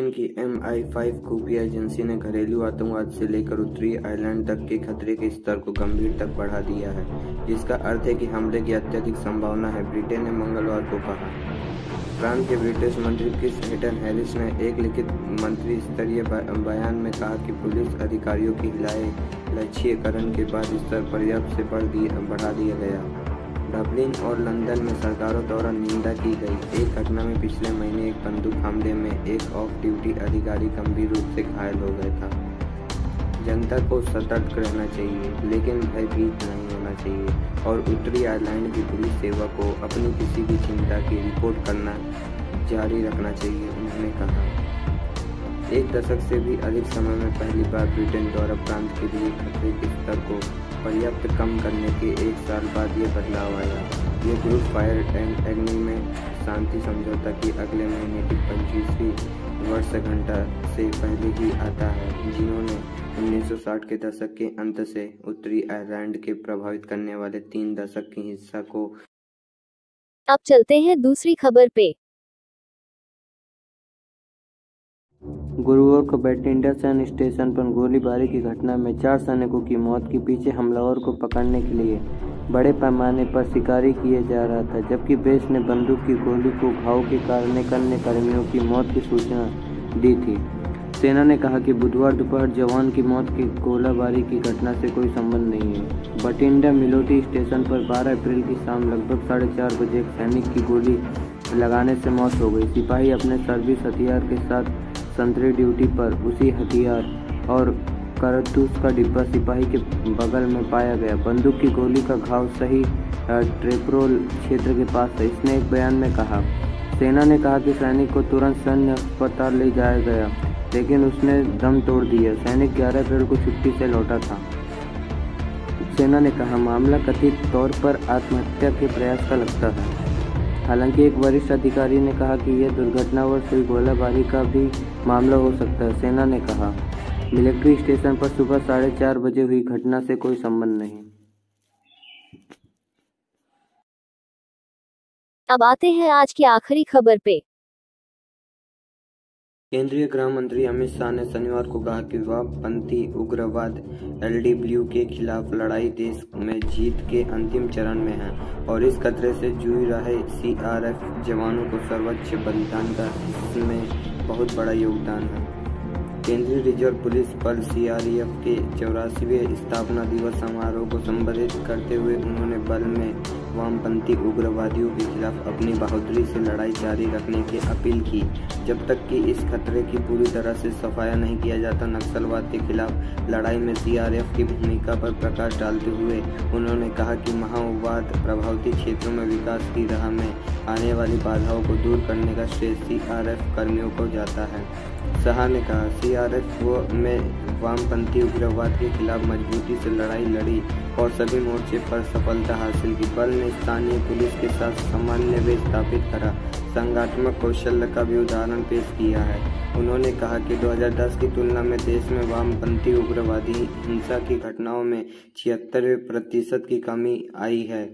Britain की MI5 खुफिया agency ने घरेलू आतंकवाद से लेकर उत्तरी आयरलैंड तक के खतरे के स्तर को गंभीर तक बढ़ा दिया है, जिसका अर्थ है कि हमले की अत्यधिक संभावना है, ब्रिटेन ने मंगलवार को कहा। प्रांत के ब्रिटिश मंत्री क्रिस हेटन हैरिस ने एक लिखित मंत्री स्तरीय बयान में कहा कि पुलिस अधिकारियों की लक्ष्यीकरण के बाद स्तर पर्याप्त से बढ़ा दिया गया। डबलिन और लंदन में सरकारों द्वारा निंदा की गई एक घटना में पिछले महीने एक बंदूक हमले में एक ऑफ ड्यूटी अधिकारी गंभीर रूप से घायल हो गया था। जनता को सतर्क रहना चाहिए, लेकिन भयभीत नहीं होना चाहिए और उत्तरी आयरलैंड की पुलिस सेवा को अपनी किसी भी चिंता की रिपोर्ट करना जारी रखना चाहिए, उन्होंने कहा। एक दशक से भी अधिक समय में पहली बार ब्रिटेन द्वारा प्रांत के लिए खतरे के स्तर को पर्याप्त कम करने के एक साल बाद ये बदलाव आया। ये ग्रुप फायर एंड एग्रीमेंट शांति समझौता की अगले महीने की 25वीं वर्षगांठ से पहले ही आता है, जिन्होंने 1960 के दशक के अंत से उत्तरी आयरलैंड के प्रभावित करने वाले 3 दशक के हिस्सा को। अब चलते हैं दूसरी खबर पे। गुरुवार को बैटिंडा सैन्य स्टेशन पर गोलीबारी की घटना में 4 सैनिकों की मौत के पीछे हमलावर को पकड़ने के लिए बड़े पैमाने पर शिकारी किए जा रहा था, जबकि बेस ने बंदूक की गोली को घाव के कारण अन्य कर्मियों की मौत की सूचना दी थी। सेना ने कहा कि बुधवार दोपहर जवान की मौत की गोलीबारी की घटना से कोई संबंध नहीं है। बठिंडा मिलोटी स्टेशन पर 12 अप्रैल की शाम लगभग 4:30 बजे एक सैनिक की गोली लगाने से मौत हो गई। सिपाही अपने सर्विस हथियार के साथ संतरी ड्यूटी पर उसी हथियार और कारतूस का डिब्बा सिपाही के बगल में पाया गया। बंदूक की गोली का घाव सही ट्रेपरोल क्षेत्र के पास है, इसने एक बयान में कहा। सेना ने कहा कि सैनिक को तुरंत सैन्य अस्पताल ले जाया गया, लेकिन उसने दम तोड़ दिया। सैनिक 11 अप्रैल को छुट्टी से लौटा था। सेना ने कहा मामला कथित तौर पर आत्महत्या के प्रयास का लगता है। हालांकि एक वरिष्ठ अधिकारी ने कहा कि यह दुर्घटनावश हुई गोलीबारी का भी मामला हो सकता है। सेना ने कहा मिलिट्री स्टेशन पर सुबह 4:30 बजे हुई घटना से कोई संबंध नहीं। अब आते हैं आज की आखिरी खबर पे। केंद्रीय गृह मंत्री अमित शाह ने शनिवार को कहा कि वामपंथी उग्रवाद LDW के खिलाफ लड़ाई देश में जीत के अंतिम चरण में है और इस खतरे से जूझ रहे CRF जवानों को सर्वोच्च बलिदान का इसमें बहुत बड़ा योगदान है। केंद्रीय रिजर्व पुलिस बल CRF के 84वें स्थापना दिवस समारोह को संबोधित करते हुए उन्होंने बल में वामपंथी उग्रवादियों के खिलाफ अपनी बहादुरी से लड़ाई जारी रखने की अपील की। जब तक कि इस खतरे की पूरी तरह से सफाया नहीं किया जाता, नक्सलवाद के खिलाफ लड़ाई में CRF की भूमिका पर प्रकाश डालते हुए उन्होंने कहा कि माओवाद प्रभावित क्षेत्रों में विकास की राह में आने वाली बाधाओं को दूर करने का श्रेय CRF कर्मियों को जाता है। शाह ने कहा CRF में वामपंथी उग्रवाद के खिलाफ मजबूती से लड़ाई लड़ी और सभी मोर्चे पर सफलता हासिल की। बल ने स्थानीय पुलिस के साथ समन्वय स्थापित करा, संगठनात्मक कौशल का भी उदाहरण पेश किया है। उन्होंने कहा कि 2010 की तुलना में देश में वामपंथी उग्रवादी हिंसा की घटनाओं में 76% की कमी आई है।